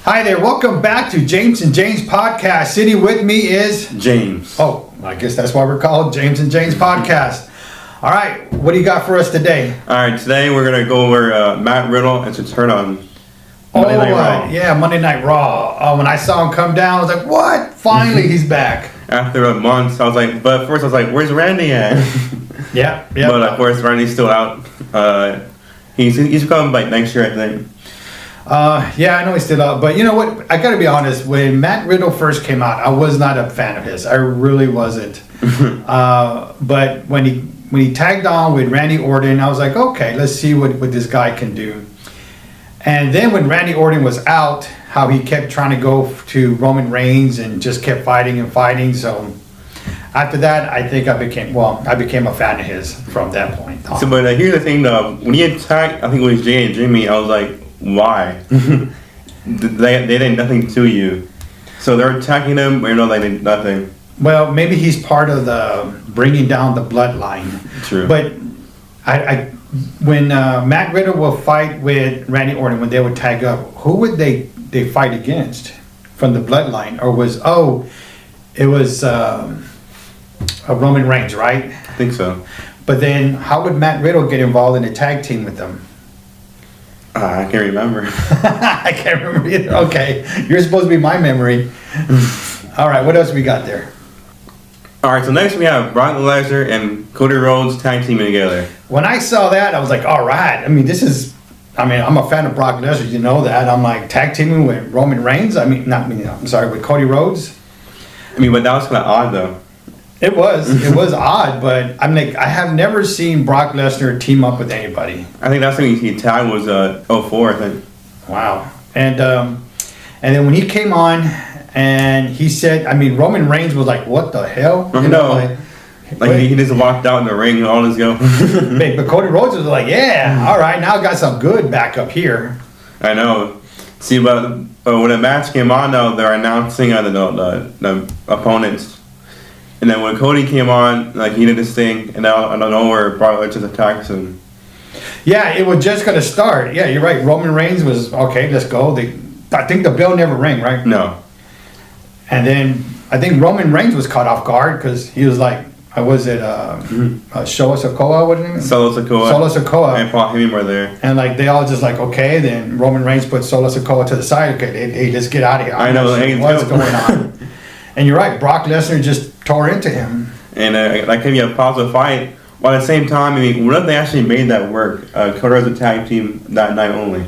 Hi there, welcome back to James and James Podcast. Sitting with me is James. Oh, I guess that's why we're called James and James Podcast. All right, what do you got for us today? All right, today we're going to go over Matt Riddle and his return on Monday Night Raw. Yeah, Monday Night Raw. When I saw him come down, I was like, what? Finally, he's back. After a month, I was like, but first I was like, where's Randy at? Yeah. But of course, Randy's still out. He's coming back next year, I think. Yeah, I know he's still out, but you know what? I gotta be honest. When Matt Riddle first came out, I was not a fan of his. I really wasn't. But when he tagged on with Randy Orton, I was like, okay, let's see what this guy can do. And then when Randy Orton was out, how he kept trying to go to Roman Reigns and just kept fighting and fighting. So after that, I think I became a fan of his from that point on. So, but here's the thing, though. When he attacked, I think it was Jay and Jimmy, I was like, why? they did nothing to you. So they're attacking him, but they did nothing. Well, maybe he's part of the bringing down the bloodline. True. But when Matt Riddle will fight with Randy Orton, when they would tag up, who would they fight against from the bloodline? Or it was Roman Reigns, right? I think so. But then how would Matt Riddle get involved in a tag team with them? I can't remember. I can't remember either. Okay, you're supposed to be my memory. All right, what else we got there? All right, so next we have Brock Lesnar and Cody Rhodes tag teaming together. When I saw that, I was like, all right. I'm a fan of Brock Lesnar, you know that. I'm like, tag teaming with Roman Reigns? With Cody Rhodes? But that was kind of odd, though. It was odd, but I have never seen Brock Lesnar team up with anybody. I think that's when he tagged was 04, I think. Wow. And then when he came on and he said, Roman Reigns was like, what the hell? He just walked out in the ring and all this go. But Cody Rhodes was like, yeah, all right, now I got some good back up here. I know. See, but when the match came on, though, they're announcing the opponents. And then when Cody came on, he did this thing, and out of nowhere, Brock Lesnar just attacks him. Yeah, it was just going to start. Yeah, you're right. Roman Reigns was, okay, let's go. I think the bell never rang, right? No. And then I think Roman Reigns was caught off guard because he was like, Solo Sikoa? What is his name? Solo Sikoa. And Paul Heyman were there. And they all just okay. Then Roman Reigns put Solo Sikoa to the side. Okay, hey, let's get out of here. I know. What's going on? And you're right. Brock Lesnar just tore into him. And that could be a positive fight. But at the same time, what if they actually made that work? Cody as a tag team that night only.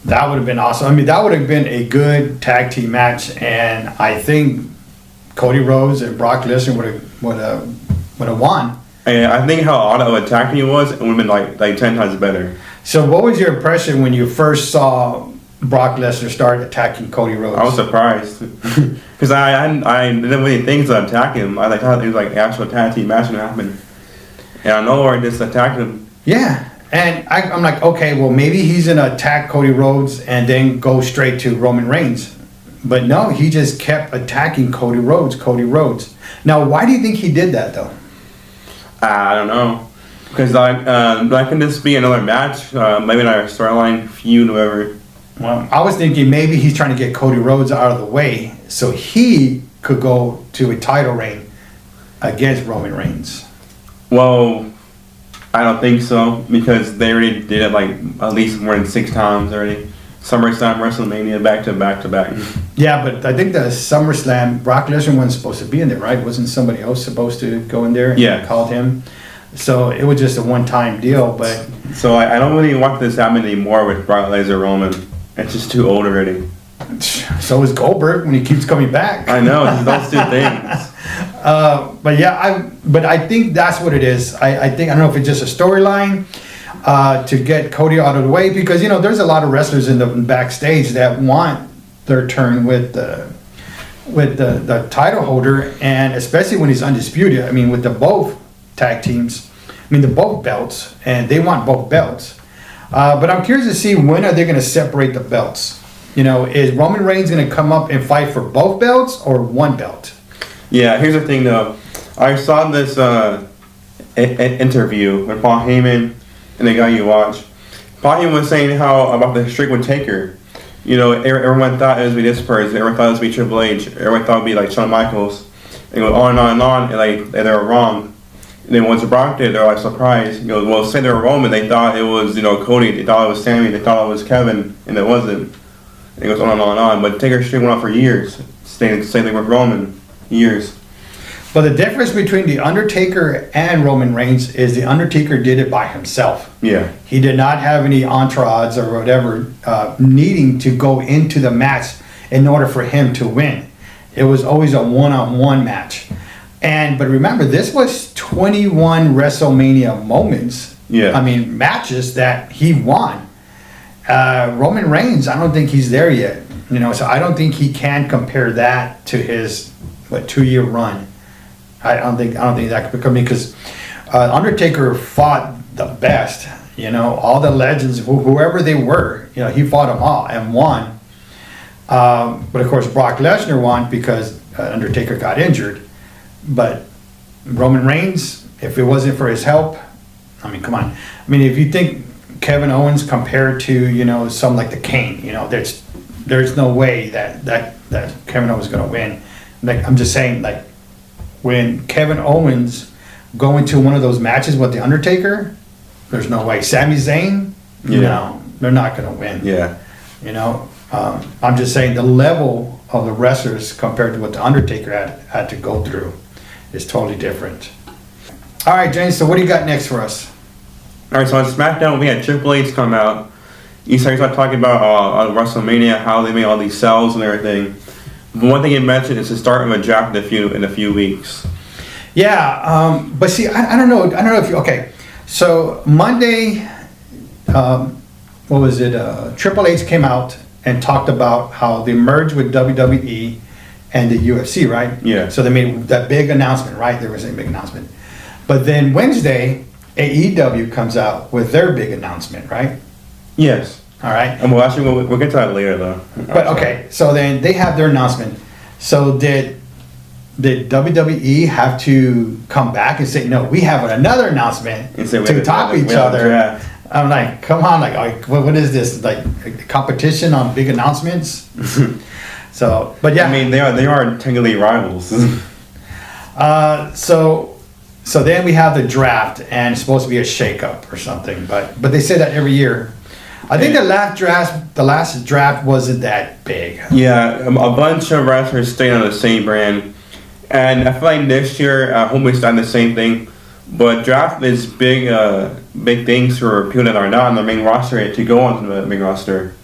That would have been awesome. That would have been a good tag team match. And I think Cody Rhodes and Brock Lesnar would have won. And I think how odd of a tag team it was, it would have been like 10 times better. So what was your impression when you first saw Brock Lesnar start attacking Cody Rhodes? I was surprised. Because I didn't really think to attack him. I thought it was actual tag team match going to happen. And I know I just attacked him. Yeah. And I'm like, okay, well, maybe he's going to attack Cody Rhodes and then go straight to Roman Reigns. But no, he just kept attacking Cody Rhodes. Now, why do you think he did that, though? I don't know. Because that can just be another match. Maybe another storyline, feud, whatever. Well, I was thinking maybe he's trying to get Cody Rhodes out of the way so he could go to a title reign against Roman Reigns. Well, I don't think so because they already did it at least more than 6 times already. SummerSlam, Wrestlemania, back to back. Yeah, but I think the SummerSlam, Brock Lesnar wasn't supposed to be in there, right? Wasn't somebody else supposed to go in there? Yeah. Called him. So it was just a one-time deal, but... So I don't really want this to happen anymore with Brock Lesnar Roman. It's just too old already. So is Goldberg when he keeps coming back. I know, those two things. But I think that's what it is. I don't know if it's just a storyline to get Cody out of the way because there's a lot of wrestlers in the backstage that want their turn with the title holder, and especially when he's undisputed. With the both tag teams, the both belts, and they want both belts. But I'm curious to see when are they going to separate the belts. Is Roman Reigns going to come up and fight for both belts or one belt? Yeah, here's the thing though. I saw this interview with Paul Heyman and the guy you watch. Paul Heyman was saying how about the streak with Taker. everyone thought it was be this person. Everyone thought it was be Triple H. Everyone thought it would be like Shawn Michaels. And go on and on and on, and they were wrong. And then once Brock did, they're like surprised. Well, say they were Roman, they thought it was Cody. They thought it was Sammy. They thought it was Kevin, and it wasn't. And it goes on and on and on. But Taker Street went on for years, saying they were Roman, years. But the difference between The Undertaker and Roman Reigns is The Undertaker did it by himself. Yeah. He did not have any entourage or whatever needing to go into the match in order for him to win. It was always a one-on-one match. But remember, this was 21 WrestleMania moments. Yeah. I mean, matches that he won. Roman Reigns, I don't think he's there yet. So I don't think he can compare that to his 2-year run. I don't think that could become, because Undertaker fought the best. All the legends, whoever they were, he fought them all and won. But of course, Brock Lesnar won because Undertaker got injured. But Roman Reigns, if it wasn't for his help, I mean, come on. I mean, if you think Kevin Owens compared to some like the Kane, there's no way that Kevin Owens is going to win. Like, I'm just saying, like, when Kevin Owens go into one of those matches with the Undertaker, there's no way. Sami Zayn, no, they're not going to win. Yeah. I'm just saying the level of the wrestlers compared to what the Undertaker had to go through is totally different. All right, James, so what do you got next for us? All right, so on SmackDown, we had Triple H come out. He started talking about on WrestleMania, how they made all these sales and everything. But one thing he mentioned is the start of a draft in a few weeks. Yeah, but see, I don't know if you, okay. So Monday, what was it? Triple H came out and talked about how they merged with WWE and the UFC, right? Yeah. So they made that big announcement, right? There was a big announcement. But then Wednesday, AEW comes out with their big announcement, right? Yes. All right. And we'll get to that later, though. But okay, so then they have their announcement. So did WWE have to come back and say, no, we have another announcement to top each other? Draft. I'm like, come on, like what is this? Like a competition on big announcements? So, but yeah. I mean, they are technically rivals. So then we have the draft, and it's supposed to be a shakeup or something. But they say that every year. I think the last draft wasn't that big. Yeah, a bunch of wrestlers stayed on the same brand, and I feel like this year, I hope we start the same thing. But draft is big things for people that are not on the main roster to go onto the main roster.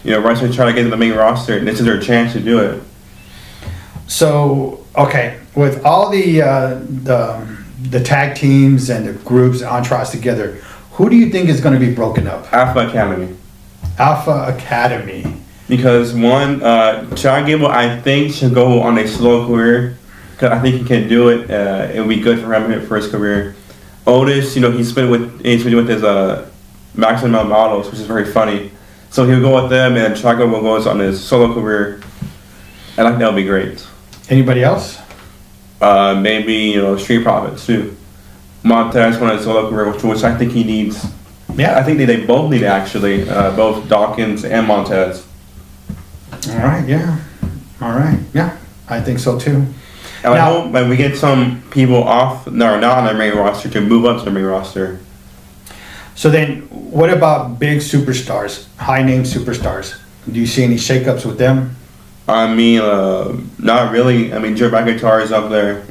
Wrestlers try to get to the main roster, and this is their chance to do it. So, okay, with all the tag teams and the groups, entourage together, who do you think is going to be broken up? Alpha Academy. Alpha Academy. Because one, Chad Gable, I think, should go on a slow career. Because I think he can do it. It would be good for him for his career. Otis, he's been with his Maximum Models, which is very funny. So he'll go with them, and Chad Gable will go on his solo career. I think that would be great. Anybody else? Maybe Street Profits too. Montez won his solo career, which I think he needs. Yeah, I think they both need it, actually. Both Dawkins and Montez. All right. Yeah. I think so too. And I hope we get some people off that are not on their main roster to move up to the main roster. So then, what about big superstars, high-name superstars? Do you see any shakeups with them? I mean, not really. I mean, Drew McIntyre is up there.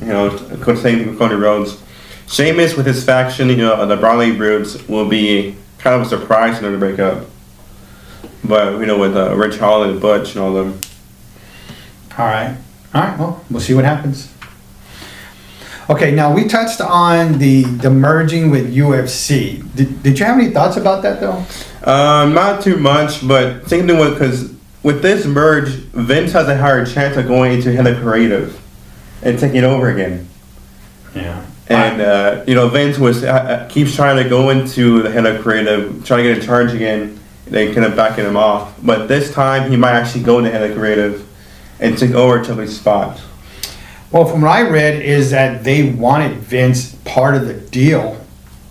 Same thing with Cody Rhodes. Sheamus with his faction, the Brawley Broods will be kind of a surprise for them to break up. But with Rich Holland and Butch and all them. All right. Well, we'll see what happens. Okay, now we touched on the merging with UFC. Did you have any thoughts about that though? Not too much, but thinking because with this merge, Vince has a higher chance of going into head of creative and taking over again. Yeah. And Vince keeps trying to go into the head of creative, trying to get in charge again. They kind of backing him off, but this time he might actually go into head of creative and take over Triple spot. Well, from what I read is that they wanted Vince part of the deal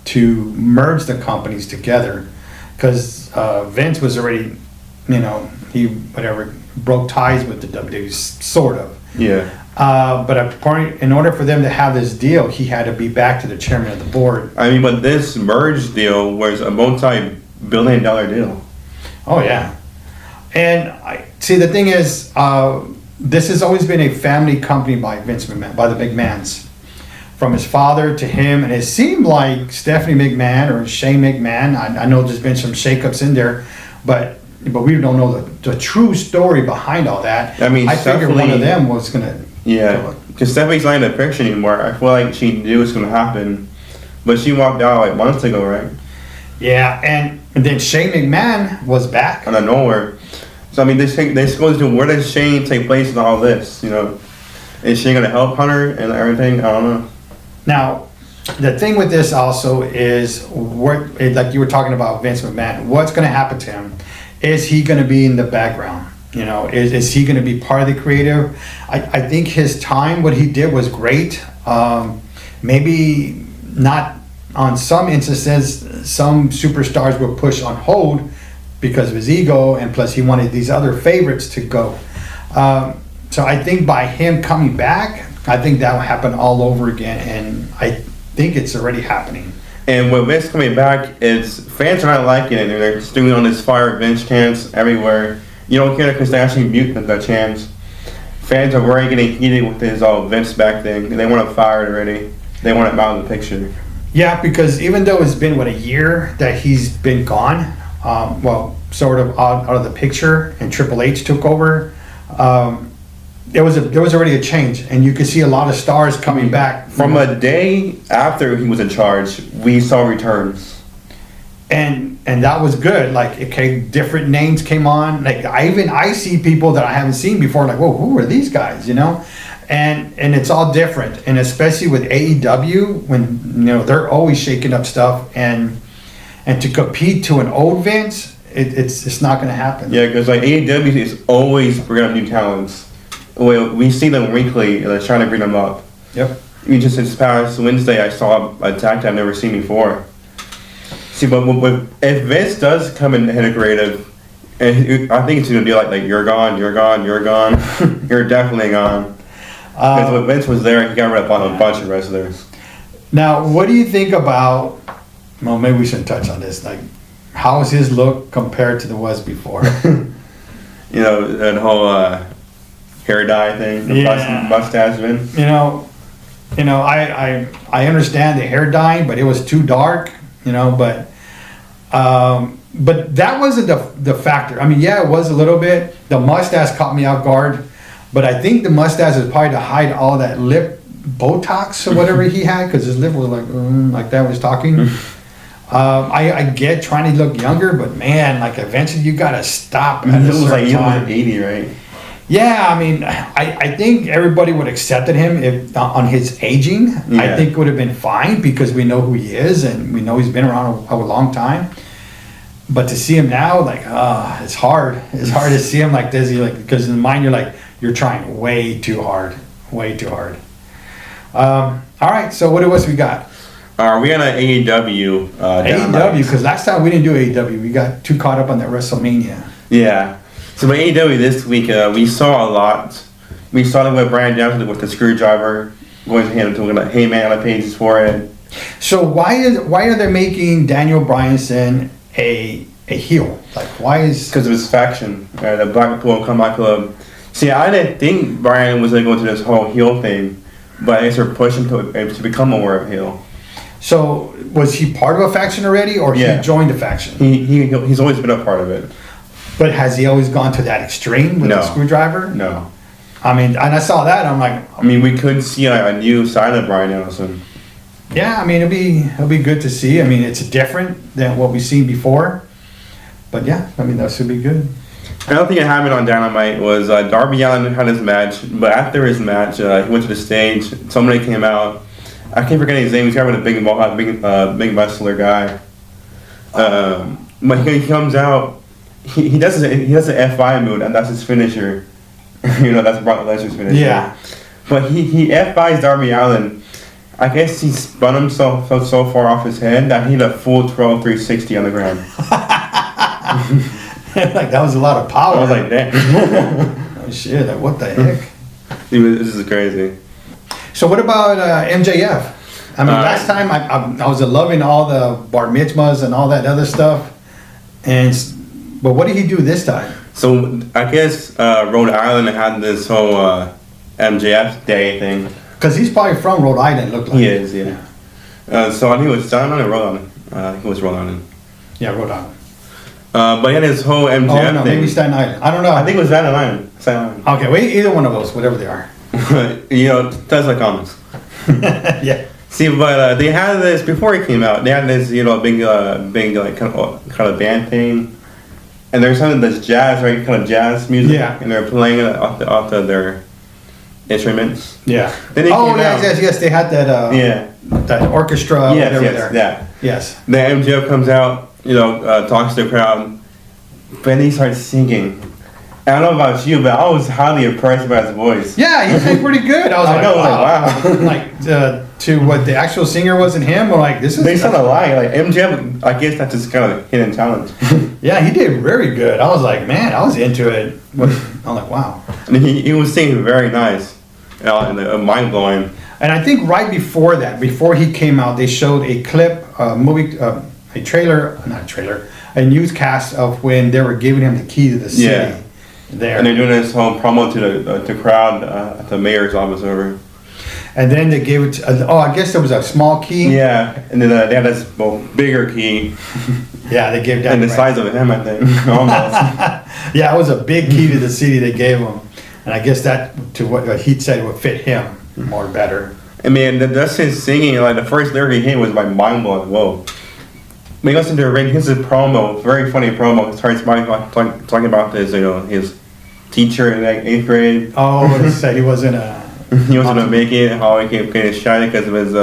to merge the companies together, because Vince was already, he whatever broke ties with the WWE, sort of. Yeah. But apparently, in order for them to have this deal, he had to be back to the chairman of the board. I mean, but this merge deal was a multi-billion-dollar deal. Oh yeah, and I see. The thing is, this has always been a family company by Vince McMahon, by the McMahons, from his father to him, and it seemed like Stephanie McMahon or Shane McMahon. I know there's been some shakeups in there, but we don't know the true story behind all that. I mean, I figured one of them was gonna. Yeah, because Stephanie's not in the picture anymore. I feel like she knew it was going to happen, but she walked out like months ago, right? Yeah, and then Shane McMahon was back. Out of nowhere. So I mean, this goes to where does Shane take place in all this? You know, is Shane going to help Hunter and everything? I don't know. Now, the thing with this also is, like you were talking about Vince McMahon, what's going to happen to him? Is he going to be in the background? You know, is he going to be part of the creative? I think his time, what he did was great. Maybe not on some instances, some superstars were pushed on hold because of his ego, and plus he wanted these other favorites to go. So I think by him coming back, I think that will happen all over again, and I think it's already happening. And with Vince coming back, fans are not liking it. They're just doing on this fire Vince chants everywhere. You don't care because they actually mute the chants. Fans are already getting heated with this Vince back thing. They want him fired already. They want him out of the picture. Yeah, because even though it's been, a year that he's been gone, sort of out of the picture, and Triple H took over, there was already a change, and you could see a lot of stars coming back. From a day after he was in charge, we saw returns. And that was good. Like, okay, different names came on. Like, I see people that I haven't seen before. Like, whoa, who are these guys? You know, and it's all different. And especially with AEW, when they're always shaking up stuff, and to compete to an old Vince, it's not going to happen. Yeah, because like AEW is always bringing up new talents. Well, we see them weekly, and they're trying to bring them up. Yep. Just this past Wednesday, I saw a tag I've never seen before. See, but if Vince does come in head of creative, and I think it's going to be like you're gone, you're gone, you're gone, you're definitely gone. Because when Vince was there, he got rid of a bunch of wrestlers. Now, what do you think about? Well, maybe we shouldn't touch on this. Like, how is his look compared to the was before? That whole hair dye thing, the mustache thing. I understand the hair dye, but it was too dark. But that wasn't the factor. I mean, yeah, it was a little bit. The mustache caught me off guard, but I think the mustache is probably to hide all that lip Botox or whatever he had, because his lip was like that was talking. I get trying to look younger, but man, like eventually you gotta stop. At it was like he was 80, right? Yeah, I mean, I think everybody would have accepted him if on his aging. Yeah. I think it would have been fine because we know who he is and we know he's been around a long time. But to see him now, like, it's hard. It's hard to see him like this. Because in mind, you're trying way too hard. All right, so what else we got? We got an AEW. AEW, because last time we didn't do AEW. We got too caught up on that WrestleMania. Yeah. So with AEW this week, we saw a lot. We started with Brianson with the screwdriver, going to him to hey man on the page's forehead. So why are they making Daniel Brianson a heel? Like, why is? Because of his faction, the Blackpool Combat Club. See, I didn't think Brian was going to go into this whole heel thing, but I guess they're pushing to become more of a heel. So was he part of a faction already, or he joined a faction? He's always been a part of it. But has he always gone to that extreme with the screwdriver? No. I mean, and I saw that. I'm like, I mean, we could see a new side of Brian Anderson. Yeah, I mean, it'll be good to see. I mean, it's different than what we've seen before. But yeah, I mean, that should be good. Another thing that happened on Dynamite was Darby Allin had his match, but after his match, he went to the stage. Somebody came out. I can't forget his name. He's kind of a big muscular guy. But he comes out. He does an F5 move, and that's his finisher. That's Brock Lesnar's finisher. Yeah. But he F5's Darby Allin. I guess he spun himself so far off his head that he did a full 360 on the ground. Like that was a lot of power. I was like, damn. Oh shit! Like, what the heck? This is crazy. So what about MJF? I mean, last time I was loving all the bar mitzvahs and all that other stuff, but what did he do this time? So I guess Rhode Island had this whole MJF Day thing. Because he's probably from Rhode Island, looked like. He is, yeah. So I think it was Staten Island or Rhode Island. I think it was Rhode Island. Yeah, Rhode Island. But he had his whole MJF Oh no, thing. maybe Staten Island. I don't know. I think it was Staten Island. Staten Island. Okay, well, either one of those, whatever they are. Tell us the comments. Yeah. See, but they had this before he came out. They had this, big like kind of band thing, and there's something that's jazz, right? Kind of jazz music. Yeah. And they're playing it off of their instruments. Yeah. Then they came out. Yes. They had that. Yeah. That orchestra. Yes. There. Yeah. Yes. Then MJF comes out, talks to the crowd, but then he starts singing. I don't know about you, but I was highly impressed by his voice. Yeah, he sang pretty good. I was wow. Like to what the actual singer was in him, or like this is. They sound alike. Like MJF, I guess that's just kind of hidden talent. Yeah, he did very good. I was like, man, I was into it. I'm like, wow. And he was singing very nice, and mind blowing. And I think right before that, before he came out, they showed a clip, a newscast of when they were giving him the key to the city. Yeah. There. And they're doing this whole promo to the crowd at the mayor's office over. And then they gave it. I guess there was a small key. Yeah, and then they had this bigger key. Yeah, they gave that. And the size of him, I think, almost. Yeah, it was a big key to the city they gave him, and I guess that to what he said would fit him more better. I mean, that's his singing. Like the first lyric he hit was like mind blowing. Whoa. When he goes into the ring, here's his promo, very funny promo. He starts talking about this, his teacher in like 8th grade. Oh, he said he wasn't a. He wasn't gonna make it. How he kept getting shy because of his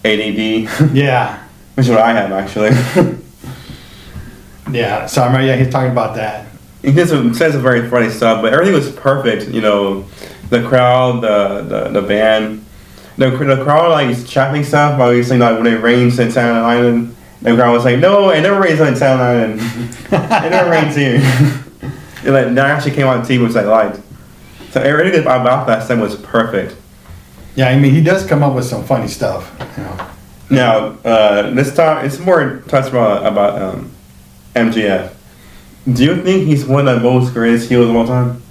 ADD. Yeah. Which is what I have actually. Yeah. So I remember. Yeah, he's talking about that. He says some very funny stuff, but everything was perfect. The crowd, the band, the crowd like chanting stuff. Obviously, like when it rains in Staten Island. The crowd was like, no, it never rains on Staten Island. It never rains here. And like, that actually came on TV, which I liked. So everything about that stuff was perfect. Yeah, I mean, he does come up with some funny stuff. Now, let's talk, it's more touch about MJF. Do you think he's one of the most greatest heels of all time?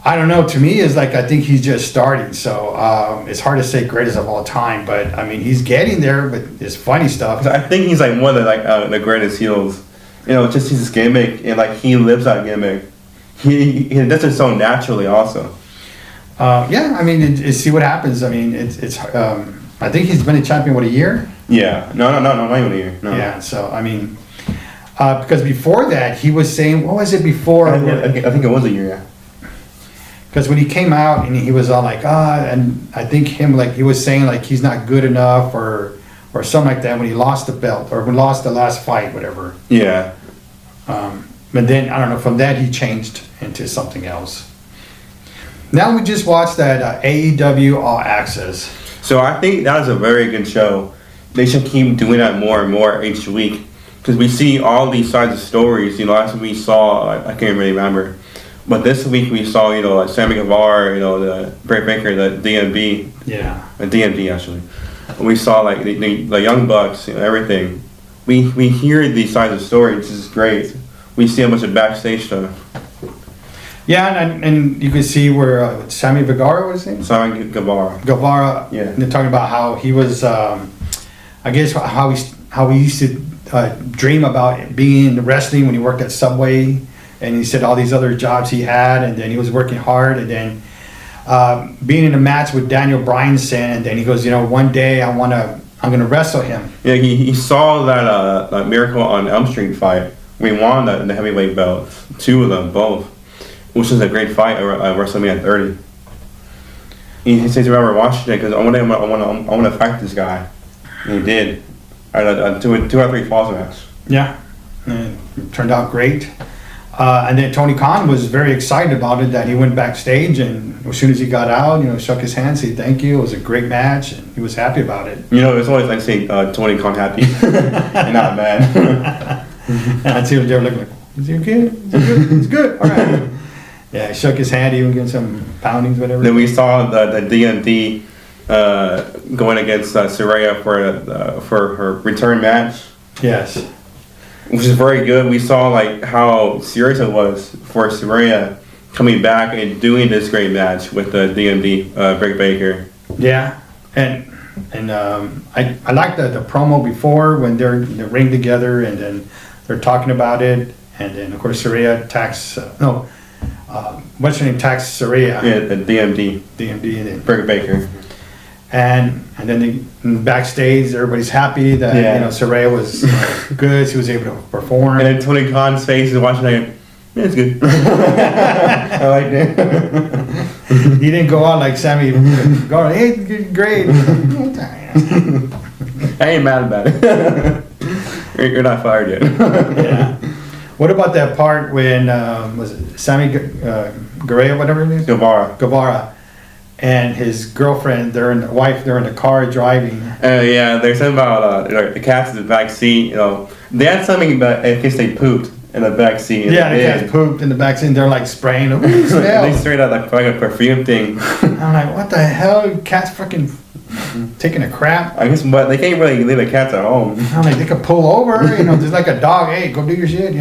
I don't know. To me, it's like I think he's just starting, so it's hard to say greatest of all time. But I mean, he's getting there with his funny stuff. I think he's like one of the greatest heels. Just his gimmick, and like he lives that gimmick. He does it so naturally, also. Yeah, I mean, see what happens. I mean, it's. I think he's been a champion. What, a year? Yeah. No, not even a year. No. Yeah. So I mean, because before that, he was saying, what was it before? I think it was a year. Yeah. Because when he came out and he was all like, and I think he was saying like he's not good enough or something like that when he lost the belt or when he lost the last fight, whatever. Yeah. But then, I don't know, from that he changed into something else. Now we just watched that AEW All Access. So I think that was a very good show. They should keep doing that more and more each week. Because we see all these sides of stories. Last week we saw, I can't really remember. But this week we saw, like Sammy Guevara, the Britt Baker, the DMB. Yeah. The DMD actually. We saw like the Young Bucks, everything. We hear these sides of stories, which is great. We see a bunch of backstage stuff. Yeah, and you can see where Sammy Guevara was in. Sammy Guevara. Guevara. Yeah. And they're talking about how he was, I guess how he used to dream about being in wrestling when he worked at Subway. And he said all these other jobs he had, and then he was working hard, and then being in a match with Daniel Brianson, and then he goes, one day I'm gonna wrestle him. Yeah, he saw that Miracle on Elm Street fight. We won the heavyweight belt, 2 of them, both, which was a great fight at WrestleMania 30. He says, "Remember watching it because I want to fight this guy." And he did. A 2 out of 3 falls match. Yeah, and it turned out great. And then Tony Khan was very excited about it, that he went backstage, and as soon as he got out, shook his hand, said thank you. It was a great match, and he was happy about it. It's always like saying Tony Khan happy and not mad. And I see Jerry looking like, is he okay? Is he good? He's good. All right. Yeah, he shook his hand, even getting some poundings, whatever. Then we saw the DMD going against Saraya for her return match, Yes. which is very good. We saw like how serious it was for Saraya coming back and doing this great match with the DMD Britt Baker. Yeah, and I like the promo before when they're in the ring together and then they're talking about it, and then of course Saraya attacks what's her name attacks Saraya. Yeah, the DMD DMD and then Britt Baker. and then backstage everybody's happy that Saraya was good. She was able to perform. And then Tony Khan's face is watching like, yeah, it's good. I like that. He didn't go out like Sammy. Go on, hey, great. I ain't mad about it. You're not fired yet. Yeah. What about that part when was it Sammy Guerrero, whatever it is? Guevara, and his girlfriend, they're in the car driving. Yeah, there's something about the cats in the back seat. You know, they had something about in case they pooped in the back seat. Yeah, the cats pooped in the back seat. And they're like spraying. They straight out like fucking perfume thing. I'm like, what the hell? Cats fucking taking a crap. I guess, but they can't really leave the cats at home. I'm like, they could pull over. There's like a dog. Hey, go do your shit.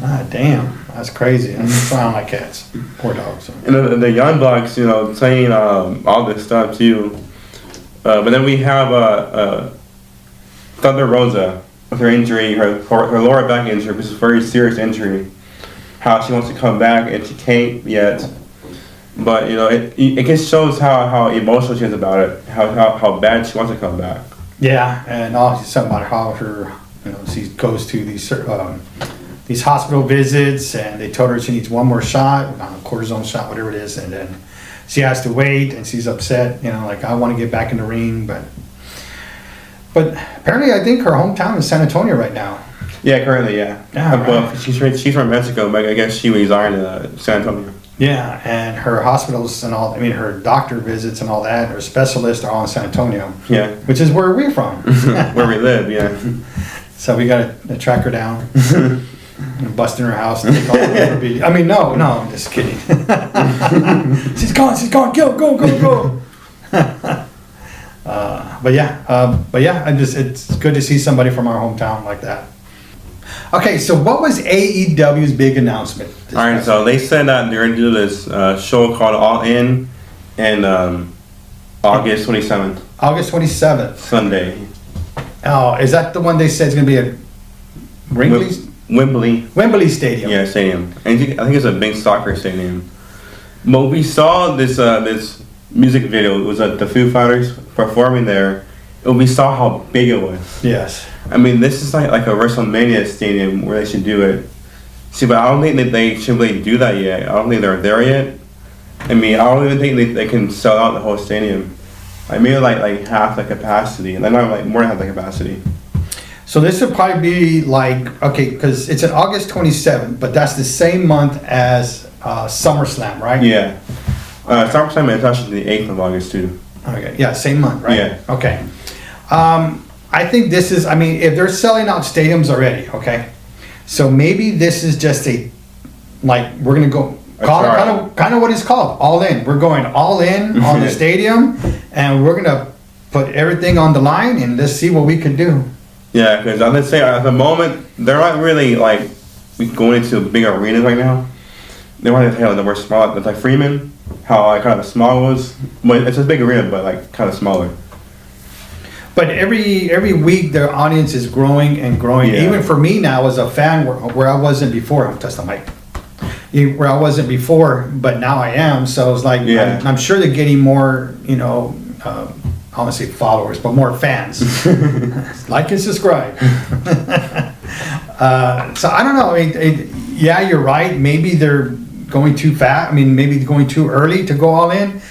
Ah, damn. That's crazy. That's why I don't like cats. Poor dogs. So. And the Young Bucks, saying all this stuff too. But then we have Thunder Rosa with her injury, her lower back injury, which is a very serious injury. How she wants to come back and she can't yet. But it just shows how emotional she is about it. How bad she wants to come back. Yeah, and also something about how her, she goes to these hospital visits, and they told her she needs one more shot, cortisone shot, whatever it is, and then she has to wait, and she's upset, like, I want to get back in the ring, but apparently I think her hometown is San Antonio right now. Yeah, currently, yeah. Yeah, well, she's from Mexico, but I guess she resigned in San Antonio. Yeah, and her hospitals and all, her doctor visits and all that, her specialists are all in San Antonio. Yeah. Which is where we're from. Where we live, yeah. So we got to track her down. And bust in her house and take all her video. No, I'm just kidding. She's gone, go. But yeah, it's good to see somebody from our hometown like that. Okay, so what was AEW's big announcement? All right, so they said that they're going to do this show called All In August 27th. August 27th. Sunday. Oh, is that the one they said is going to be at Wembley Stadium? Yeah, stadium. And I think it's a big soccer stadium. But we saw this music video. It was the Foo Fighters performing there. And we saw how big it was. Yes. This is like a WrestleMania stadium where they should do it. See, but I don't think that they should really do that yet. I don't think they're there yet. I don't even think they can sell out the whole stadium. Maybe like half the capacity. They're not like more than half the capacity. So this would probably be because it's on August 27th, but that's the same month as SummerSlam, right? Yeah. SummerSlam is actually the 8th of August too. Okay. Yeah, same month, right? Yeah. Okay. I think this is, if they're selling out stadiums already, okay, so maybe this is just we're going to go, kind of what it's called, all in. We're going all in on the stadium, and we're going to put everything on the line, and let's see what we can do. Yeah, because I'm going to say, at the moment, they're not really, going into big arenas right now. They want to the more smaller, like Freeman, how kind of small it was. But it's a big arena, but kind of smaller. But every week, their audience is growing and growing. Yeah. Even for me now as a fan, where I wasn't before, I'm touching the mic. Where I wasn't before, but now I am. So it's like, yeah. I'm sure they're getting more, I want to say followers, but more fans. Like and subscribe. So I don't know. Yeah, you're right. Maybe they're going too fast. Maybe they're going too early to go all in.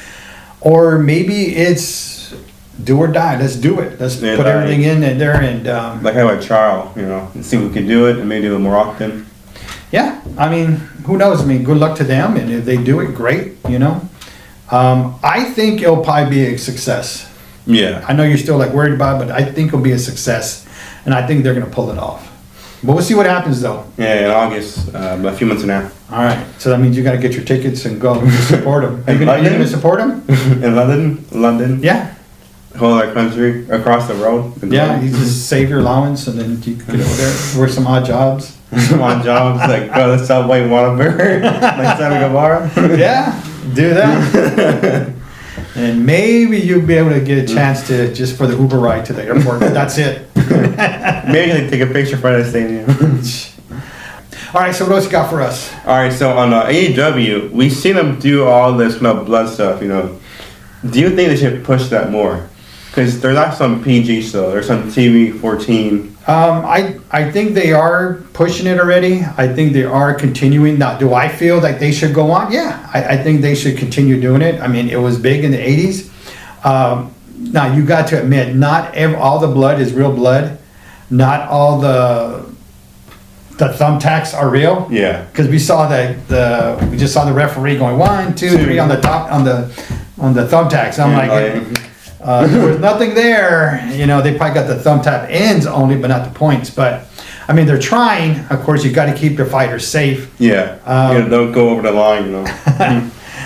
Or maybe it's do or die. Let's do it. Let's put everything in there and like how a trial, and see if we can do it and maybe do it more often. Yeah, who knows? Good luck to them, and if they do it, great. I think it'll probably be a success. Yeah, I know you're still worried about it, but I think it'll be a success, and I think they're gonna pull it off. But we'll see what happens though. Yeah, in August, a few months from now. All right, so that means you gotta get your tickets and go support them. Are you London? gonna support them? In London, Yeah, whole other country, across the road. yeah, you just save your allowance and then you can get over there, work some odd jobs. Some on jobs, like go to Subway, Whataburger, like Santa Guevara. Yeah, do that. And maybe you'll be able to get a chance to, just for the Uber ride to the airport, but that's it. Maybe they take a picture in front of the stadium. All right, so what else you got for us? Alright, so on AEW, we've seen them do all this kind of blood stuff, you know. Do you think they should push that more? Because there's not some PG still, there's some TV 14. I think they are pushing it already. I think they are continuing. Now, do I feel like they should go on? Yeah, I think they should continue doing it. I mean, it was big in the 80s. Now, you got to admit, not all the blood is real blood. Not all the thumbtacks are real. Yeah. Because we just saw the referee going 1, 2, 3 on the top on the thumbtacks. I'm like, there was nothing there. You know, they probably got the thumbtack ends only, but not the points. But I mean, they're trying. Of course, you got to keep your fighters safe. Yeah. You know, don't go over the line, you know.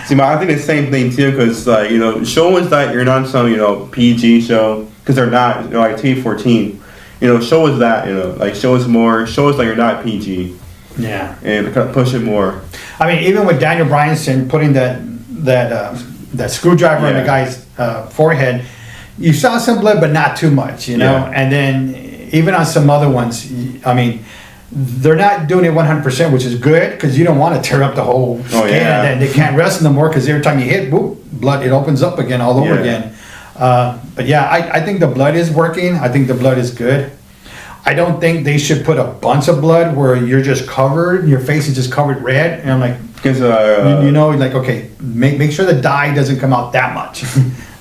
See, I think the same thing too, because you know, show us that you're not some, you know, PG show, because they're not, you know, like TV-14. You know, show us that, you know, like show us more, show us that you're not PG. Yeah. And kind of push it more. I mean, even with Daniel Brianson putting that screwdriver on the guy's forehead, you saw some blood, but not too much, you know. Yeah. And then even on some other ones, I mean, they're not doing it 100%, which is good, because you don't want to tear up the whole skin, and then they can't wrestle no more, because every time you hit, boop, blood, it opens up again all over again. But yeah, I think the blood is working. I think the blood is good. I don't think they should put a bunch of blood where you're just covered, your face is just covered red, and I'm like, Because you know, like, okay, make sure the dye doesn't come out that much.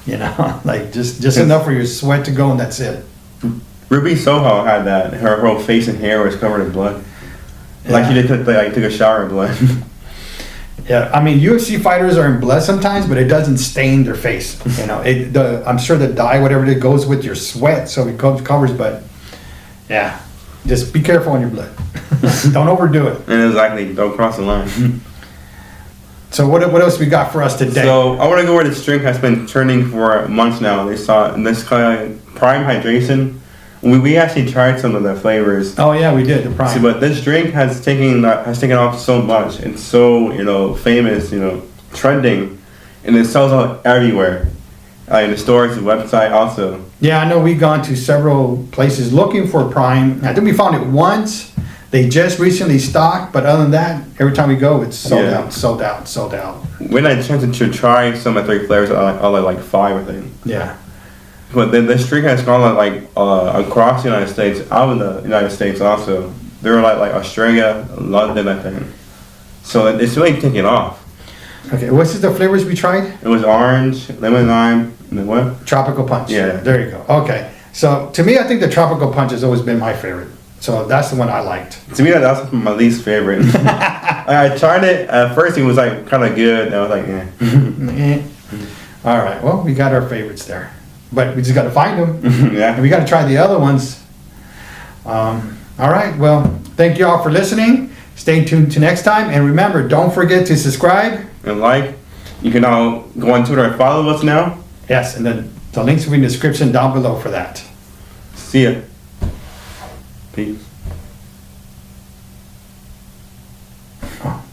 You know, like just enough for your sweat to go, and that's it. Ruby Soho had that. Her whole face and hair was covered in blood. Like she took a shower in blood. Yeah, I mean, UFC fighters are in blood sometimes, but it doesn't stain their face. You know, I'm sure the dye, whatever it goes with your sweat, so it covers. But yeah, just be careful on your blood. Don't overdo it. And exactly, don't cross the line. So what else we got for us today? So I want to go where this drink has been trending for months now. They saw this kind of Prime Hydration. We actually tried some of the flavors. Oh yeah, we did the Prime. See, but this drink has taken off so much. It's so, you know, famous, you know, trending, and it sells out everywhere. In the stores, the website also. Yeah, I know we've gone to several places looking for Prime. I think we found it once. They just recently stocked, but other than that, every time we go, it's sold out, sold out, sold out. When I had a chance to try some of the 3 flavors, I like 5, I think. Yeah. But this drink has gone like across the United States, out of the United States also. They're like Australia, London, I think. So it's really taking off. Okay, what's the flavors we tried? It was orange, lemon lime, and then what? Tropical Punch. Yeah. There you go. Okay. So to me, I think the Tropical Punch has always been my favorite. So that's the one I liked. To me, that's my least favorite. I tried it, at first it was like kind of good, and I was like, eh. All right, well, we got our favorites there. But we just got to find them. Yeah. And we got to try the other ones. All right, well, thank you all for listening. Stay tuned to next time. And remember, don't forget to subscribe. And like, you can now go on Twitter and follow us now. Yes, and then the links will be in the description down below for that. See ya. Peace. Oh.